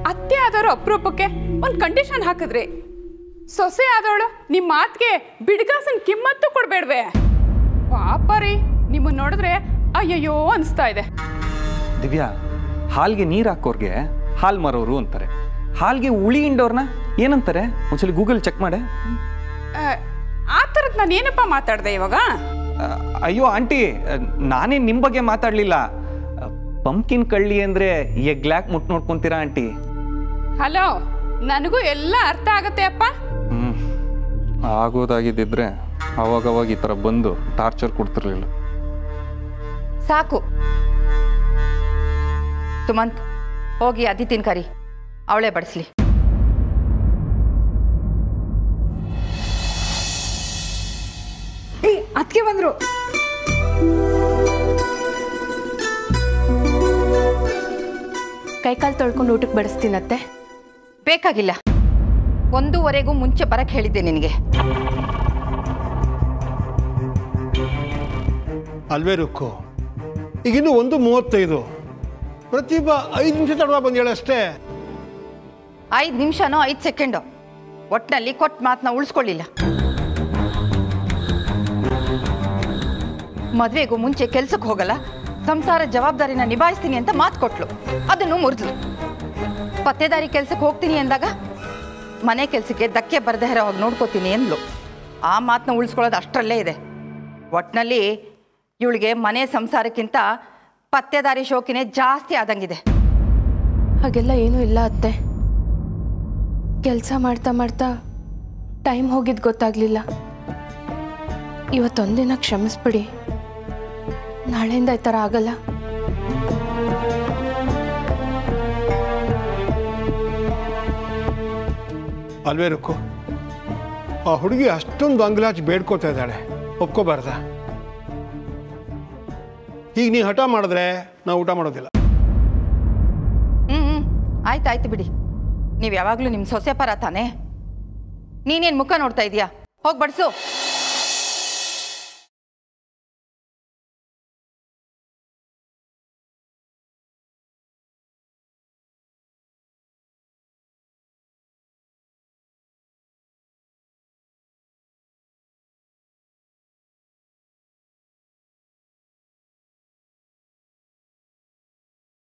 ಅತ್ತೆ ಆದವರು ಅಪರೂಪಕ್ಕೆ ಒಂದು ಕಂಡೀಷನ್ ಹಾಕಿದ್ರಿ. ಸೊಸೆ ಆದವಳು ನಿಮ್ಮ ಮಾತಿಗೆ ಬಿಡ್ಗಾಸನ್ ಕಿಮ್ಮತ್ತು ಕೊಡ್ಬೇಡ್ವೆ. ಪಾಪ ರೀ, ನಿಮ್ಮನ್ನು ನೋಡಿದ್ರೆ ಅಯ್ಯಯ್ಯೋ ಅನಿಸ್ತಾ ಇದೆ. ದಿವ್ಯಾ, ಹಾಲ್ಗೆ ನೀರು ಹಾಕೋರ್ಗೆ ಹಾಲು ಮಾರೋರು ಅಂತಾರೆ, ಹಾಲ್ಗೆ ಉಳಿ ಹಿಂಡೋರ್ನ ಏನಂತಾರೆ? ಒಂದ್ಸಲಿ ಗೂಗಲ್ ಚೆಕ್ ಮಾಡೆ. ಆ ಥರದ್ದು ನಾನು ಏನಪ್ಪ ಮಾತಾಡಿದೆ ಇವಾಗ? ಅಯ್ಯೋ ಆಂಟಿ, ನಾನೇ ನಿಮ್ಮ ಬಗ್ಗೆ ಮಾತಾಡಲಿಲ್ಲ. ಪಂಪ್ಕಿನ್ ಕಳ್ಳಿ ಅಂದರೆ ಎಗ್ಲಾಕ್ ಮುಟ್ಟು ನೋಡ್ಕೊತೀರಾ ಆಂಟಿ? ಹಲೋ, ನನಗೂ ಎಲ್ಲ ಅರ್ಥ ಆಗತ್ತೆ ಅಪ್ಪ. ಆಗೋದಾಗಿದ್ದಿದ್ರೆ ಅವಾಗವಾಗ ಈ ಥರ ಬಂದು ಟಾರ್ಚರ್ ಕೊಡ್ತಿರ್ಲಿಲ್ಲ. ಸಾಕು ಸುಮಂತ್, ಹೋಗಿ ಅದಿತಿನ ಕರಿ, ಅವಳೇ ಬಡಿಸ್ಲಿ. ಅದಕ್ಕೆ ಬಂದ್ರು. ಕೈಕಾಲು ತೊಳ್ಕೊಂಡು ಊಟಕ್ಕೆ ಬಡಿಸ್ತೀನತ್ತೆ. ಬೇಕಾಗಿಲ್ಲ, 1:15 ಮುಂಚೆ ಬರಕ್ಕೆ ಹೇಳಿದ್ದೆ ನಿನಗೆ. ಅಲ್ವೇ ರುಕ್ಕು, ಈಗಿನ್ನೂ 1:35. ಪ್ರತಿಭಾ 5 ನಿಮಿಷ ತಡವಾ ಬಂದೇಳ ಅಷ್ಟೇ. 5 ನಿಮಿಷನೋ 5 ಸೆಕೆಂಡೋ, ಒಟ್ಟಿನಲ್ಲಿ ಕೊಟ್ಟು ಮಾತನ್ನ ಉಳಿಸ್ಕೊಳ್ಳಿಲ್ಲ. ಮದುವೆಗೂ ಮುಂಚೆ ಕೆಲ್ಸಕ್ಕೆ ಹೋಗಲ್ಲ, ಸಂಸಾರ ಜವಾಬ್ದಾರಿನ ನಿಭಾಯಿಸ್ತೀನಿ ಅಂತ ಮಾತು ಕೊಟ್ಲು, ಅದನ್ನು ಮುರಿದ್ಲು. ಪತ್ತೇದಾರಿ ಕೆಲ್ಸಕ್ಕೆ ಹೋಗ್ತೀನಿ ಅಂದಾಗ ಮನೆ ಕೆಲಸಕ್ಕೆ ಧಕ್ಕೆ ಬರದೇ ಇರೋ ಹೋಗಿ ನೋಡ್ಕೋತೀನಿ ಅಂದ್ಲು. ಆ ಮಾತನ್ನ ಉಳಿಸ್ಕೊಳ್ಳೋದು ಅಷ್ಟರಲ್ಲೇ ಇದೆ. ಒಟ್ಟಿನಲ್ಲಿ ಇವಳಿಗೆ ಮನೆ ಸಂಸಾರಕ್ಕಿಂತ ಪತ್ತೇದಾರಿ ಶೋಕಿನೇ ಜಾಸ್ತಿ ಆದಂಗಿದೆ. ಹಾಗೆಲ್ಲ ಏನೂ ಇಲ್ಲ ಅತ್ತೆ. ಕೆಲಸ ಮಾಡ್ತಾ ಮಾಡ್ತಾ ಟೈಮ್ ಹೋಗಿದ್ದು ಗೊತ್ತಾಗಲಿಲ್ಲ. ಇವತ್ತೊಂದಿನ ಕ್ಷಮಿಸ್ಬಿಡಿ, ನಾಳೆಯಿಂದ ಈ ಥರ ಆಗಲ್ಲ. ಅಲ್ವೇ ರುಕ್ಕು, ಆ ಹುಡುಗಿ ಅಷ್ಟೊಂದು ಅಂಗಲಾಚಿ ಬೇಡ್ಕೋತಾ ಇದ್ದಾಳೆ, ಒಪ್ಕೋಬಾರ್ದ? ಈಗ ನೀ ಹಠ ಮಾಡಿದ್ರೆ ನಾವು ಊಟ ಮಾಡೋದಿಲ್ಲ. ಆಯ್ತಾಯ್ತು ಬಿಡಿ, ನೀವು ಯಾವಾಗಲೂ ನಿಮ್ಮ ಸೊಸೆ ಪರ ತಾನೆ. ನೀನೇನು ಮುಖ ನೋಡ್ತಾ ಇದೀಯಾ? ಹೋಗಿ ಬಡಿಸು.